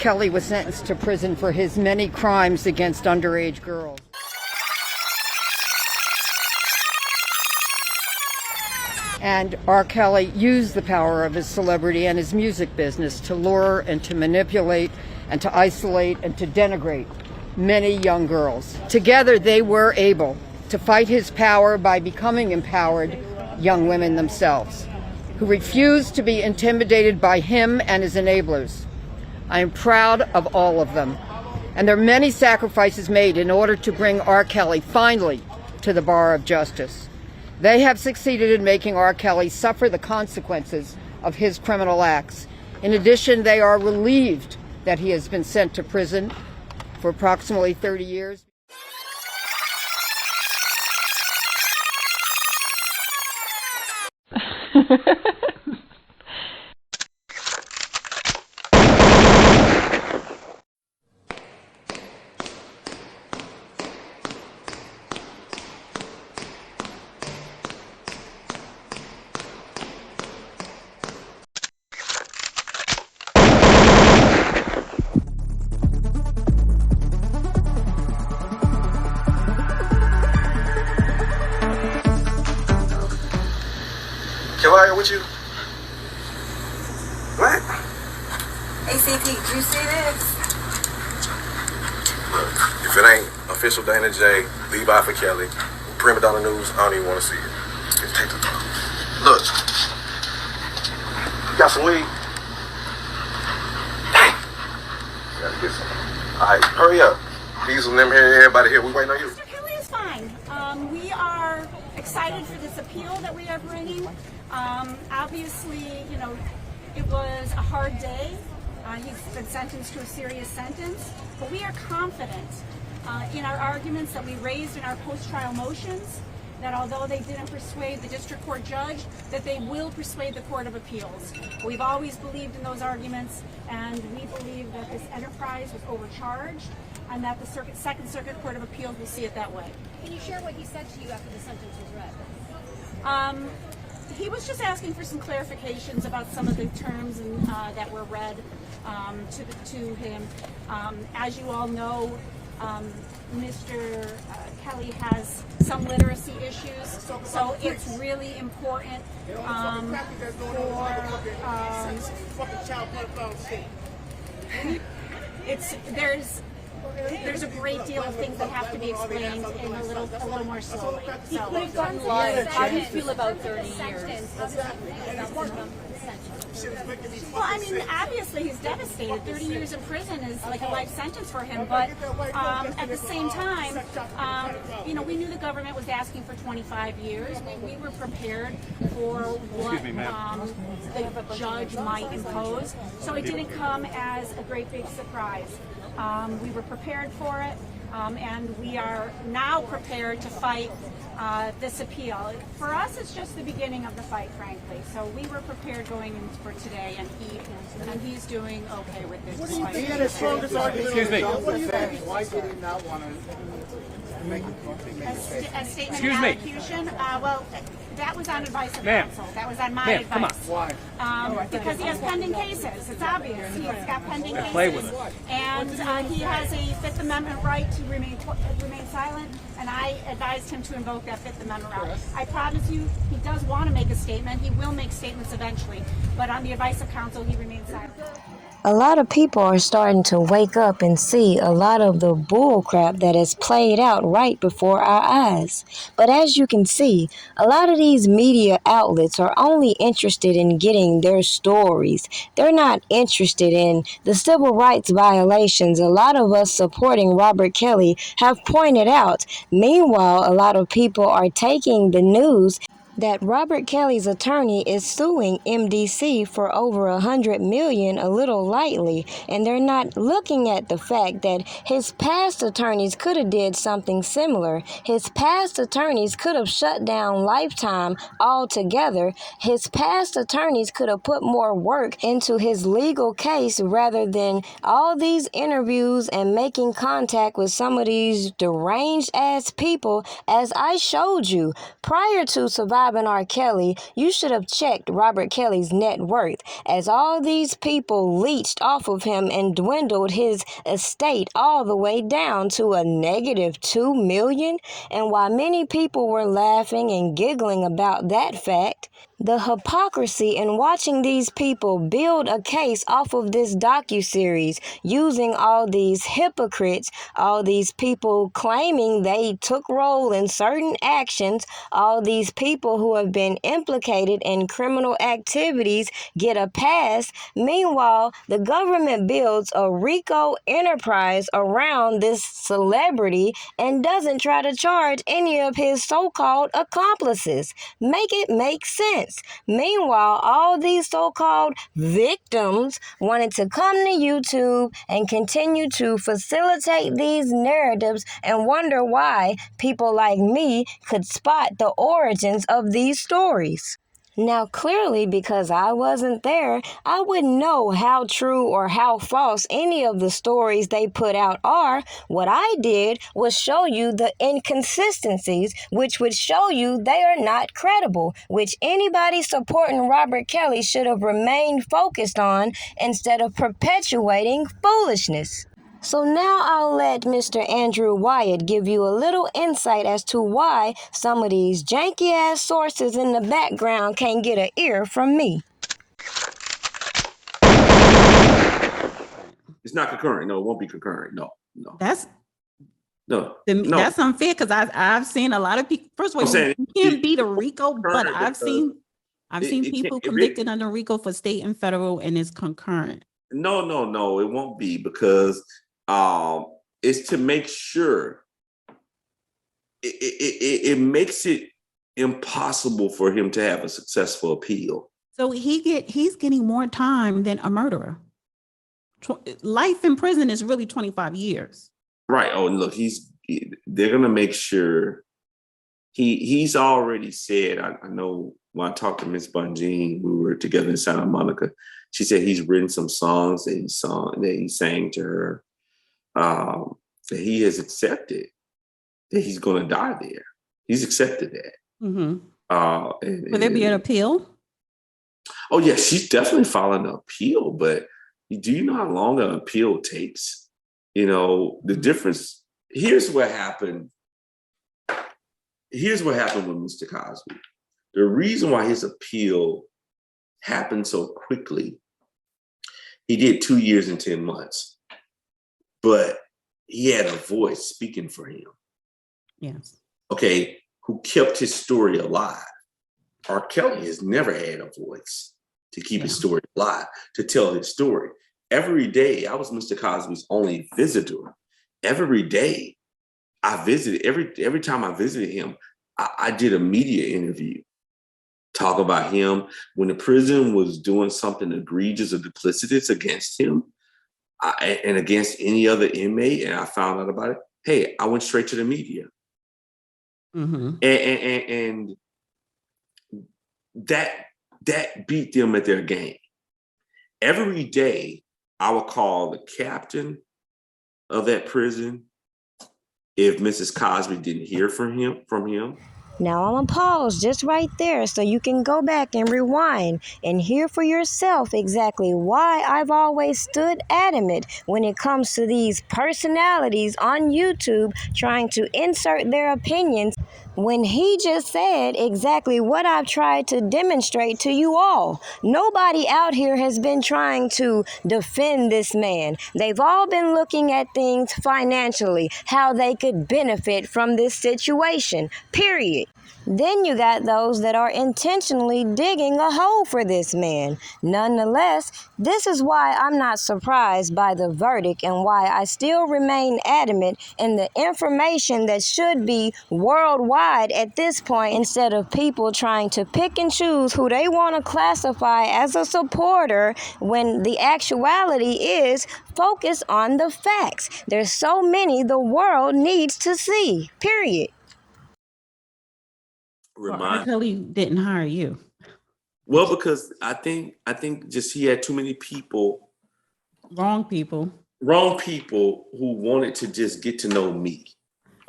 Kelly was sentenced to prison for his many crimes against underage girls. And R. Kelly used the power of his celebrity and his music business to lure and to manipulate and to isolate and to denigrate many young girls. Together they were able to fight his power by becoming empowered young women themselves, who refused to be intimidated by him and his enablers. I am proud of all of them, and there are many sacrifices made in order to bring R. Kelly finally to the bar of justice. They have succeeded in making R. Kelly suffer the consequences of his criminal acts. In addition, they are relieved that he has been sent to prison for approximately 30 years. Wyatt with you? What? ACP, did you see this? Look, if it ain't official Dana J, Levi for Kelly, Primadonnanews, I don't even want to see it. Just take the phone. Look. You got some weed? Dang. Gotta get some. Alright, hurry up. Diesel and them here, everybody here, we waiting on you. Mr. Kelly is fine. We are excited for this appeal that we are bringing. Obviously, you know, it was a hard day. He's been sentenced to a serious sentence, but we are confident in our arguments that we raised in our post-trial motions, that although they didn't persuade the district court judge, that they will persuade the Court of Appeals. We've always believed in those arguments, and we believe that this enterprise was overcharged, and that the Second Circuit Court of Appeals will see it that way. Can you share what he said to you after the sentence was read? He was just asking for some clarifications about some of the terms that were read to him. As you all know, Mr. Kelly has some literacy issues, so it's really important there's a great deal of things that have to be explained in a little more slowly. So, how do you feel about 30 years? Well, I mean, obviously he's devastated. 30 years in prison is like a life sentence for him, but at the same time, you know, we knew the government was asking for 25 years. We were prepared for what the judge might impose, so it didn't come as a great big surprise. We were prepared for it, and we are now prepared to fight this appeal. For us, it's just the beginning of the fight, frankly. So we were prepared going in for today, and he's doing okay with this. Excuse me. Why did he not want to make a statement of allocution? Well, that was on advice of counsel. That was on my advice. Why? Because he has pending cases. It's obvious. He's got pending cases. And he has a Fifth Amendment right to remain silent, and I advised him to invoke that Fifth Amendment right. I promise you, he does want to make a statement. He will make statements eventually, but on the advice of counsel, he remains silent. A lot of people are starting to wake up and see a lot of the bull crap that has played out right before our eyes. But as you can see, a lot of these media outlets are only interested in getting their stories. They're not interested in the civil rights violations a lot of us supporting Robert Kelly have pointed out. Meanwhile, a lot of people are taking the news that Robert Kelly's attorney is suing MDC for over $100 million a little lightly, and they're not looking at the fact that his past attorneys could have did something similar. His past attorneys could have shut down Lifetime altogether. His past attorneys could have put more work into his legal case rather than all these interviews and making contact with some of these deranged ass people, as I showed you prior to surviving describing R. Kelly, you should have checked Robert Kelly's net worth, as all these people leached off of him and dwindled his estate all the way down to a negative $2 million. And while many people were laughing and giggling about that fact, the hypocrisy in watching these people build a case off of this docuseries, using all these hypocrites, all these people claiming they took role in certain actions, all these people who have been implicated in criminal activities get a pass. Meanwhile, the government builds a RICO enterprise around this celebrity and doesn't try to charge any of his so-called accomplices. Make it make sense. Meanwhile, all these so-called victims wanted to come to YouTube and continue to facilitate these narratives and wonder why people like me could spot the origins of these stories. Now, clearly, because I wasn't there, I wouldn't know how true or how false any of the stories they put out are. What I did was show you the inconsistencies, which would show you they are not credible, which anybody supporting Robert Kelly should have remained focused on instead of perpetuating foolishness. So now I'll let Mr. Andrew Wyatt give you a little insight as to why some of these janky-ass sources in the background can't get an ear from me. It's not concurrent. No, it won't be concurrent. No. That's No. That's unfair because I've seen a lot of people. First of all, you can't beat a RICO, but I've seen people convicted under RICO for state and federal, and it's concurrent. No, it won't be, because it's to make sure it makes it impossible for him to have a successful appeal. So he's getting more time than a murderer. Life in prison is really 25 years. Right. Oh, and look, they're gonna make sure he's already said. I know when I talked to Miss Bunjean, we were together in Santa Monica. She said he's written some songs that he sang to her. That he has accepted that he's going to die there. He's accepted that. Mm-hmm. Will there be an appeal? Oh yeah, she's definitely filing an appeal. But do you know how long an appeal takes? You know, the difference. Here's what happened. Here's what happened with Mr. Cosby. The reason why his appeal happened so quickly, he did 2 years and 10 months, but he had a voice speaking for him. Yes. Okay, who kept his story alive. R. Kelly has never had a voice to keep his story alive, to tell his story. Every day, I was Mr. Cosby's only visitor. Every day I visited, every time I visited him, I did a media interview. Talk about him when the prison was doing something egregious or duplicitous against him and against any other inmate, and I found out about it. Hey, I went straight to the media, and that beat them at their game. Every day, I would call the captain of that prison if Mrs. Cosby didn't hear from him. Now I'm gonna pause just right there so you can go back and rewind and hear for yourself exactly why I've always stood adamant when it comes to these personalities on YouTube trying to insert their opinions when he just said exactly what I've tried to demonstrate to you all. Nobody out here has been trying to defend this man. They've all been looking at things financially, how they could benefit from this situation, period. Then you got those that are intentionally digging a hole for this man. Nonetheless, this is why I'm not surprised by the verdict and why I still remain adamant in the information that should be worldwide at this point, instead of people trying to pick and choose who they want to classify as a supporter when the actuality is focus on the facts. There's so many the world needs to see, period. R. Kelly didn't hire you. Well, because I think just he had too many people. Wrong people who wanted to just get to know me.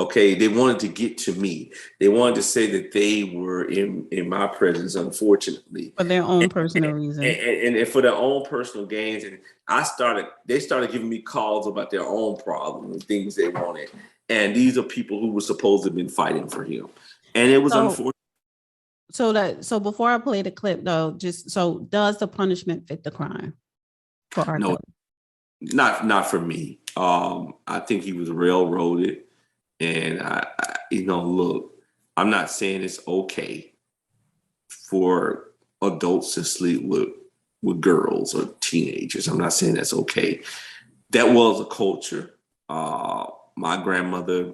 Okay, they wanted to get to me. They wanted to say that they were in my presence, unfortunately, for their own personal reasons, and for their own personal gains. And they started giving me calls about their own problems and things they wanted. And these are people who were supposed to have been fighting for him, and it was unfortunate. So before I play the clip, though, does the punishment fit the crime for R. No, not for me. I think he was railroaded. And look, I'm not saying it's okay for adults to sleep with girls or teenagers. I'm not saying that's okay. That was a culture. My grandmother,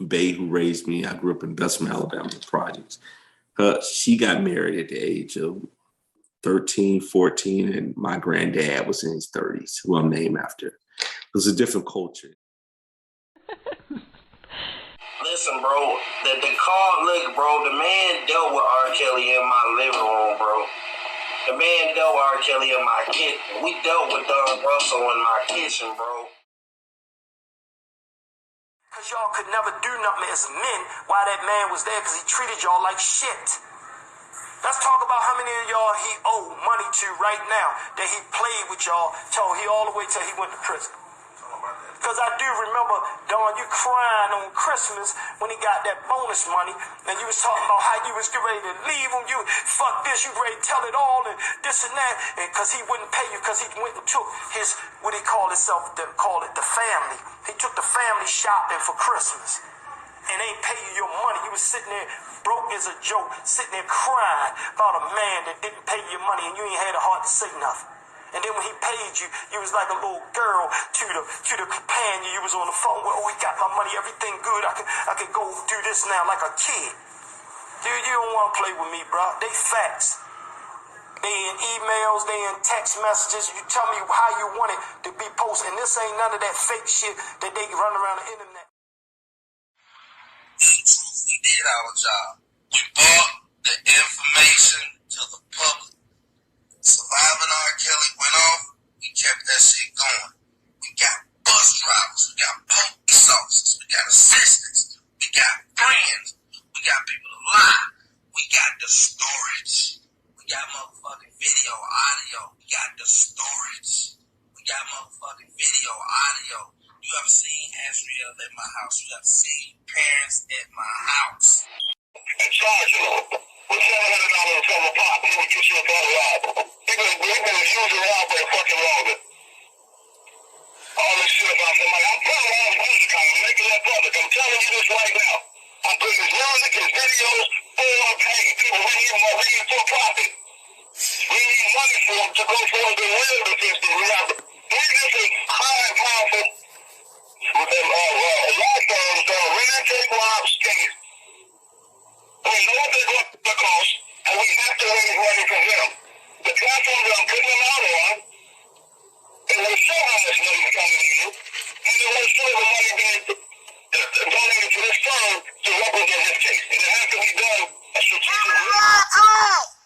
Bay, who raised me, I grew up in Bessemer, Alabama, the projects. She got married at the age of 13, 14, and my granddad was in his 30s, who I'm named after. It was a different culture. Listen, bro, the man dealt with R. Kelly in my living room, bro. The man dealt with R. Kelly in my kitchen. We dealt with Don Russell in my kitchen, bro. Because y'all could never do nothing as men while that man was there, because he treated y'all like shit. Let's talk about how many of y'all he owed money to right now that he played with y'all all the way till he went to prison. Because I do remember, Don, you crying on Christmas when he got that bonus money, and you was talking about how you was getting ready to leave him. You, fuck this, you ready to tell it all, and this and that, and because he wouldn't pay you, because he went and took his, what he called himself, called it the family. He took the family shopping for Christmas and ain't pay you your money. You was sitting there broke as a joke, sitting there crying about a man that didn't pay your money, and you ain't had a heart to say nothing. And then when he paid you, you was like a little girl to the companion. You was on the phone with, oh, he got my money, everything good. I can go do this now like a kid. Dude, you don't want to play with me, bro. They facts. They in emails, they in text messages. You tell me how you want it to be posted. And this ain't none of that fake shit that they run around the internet. We did our job. We brought the information to the public. Surviving R. Kelly went off, we kept that shit going. We got bus drivers, we got police officers, we got assistants, we got friends, we got people to lie, we got the storage, we got motherfucking video, audio, we got the storage, we got motherfucking video, audio. You ever seen Asriel at my house? You ever seen parents at my house? And charging them with $700 from a pop, and then we get you a bottle ride. We've been using Rob for fucking longer. All this shit about somebody. I'm putting all his music on. I'm making that public. I'm telling you this right now. I'm putting his music, his videos, all paid. People, we need for profit. We need money for him to go for the real defense. We have three different high and powerful law firms that are really take Rob's case. We know what they're going to cost, and we have to raise money from them. The platform that I'm putting them out on, it will show how much money is coming in, and it will show the money being donated to this firm to represent his case. And it has to be done a strategic way.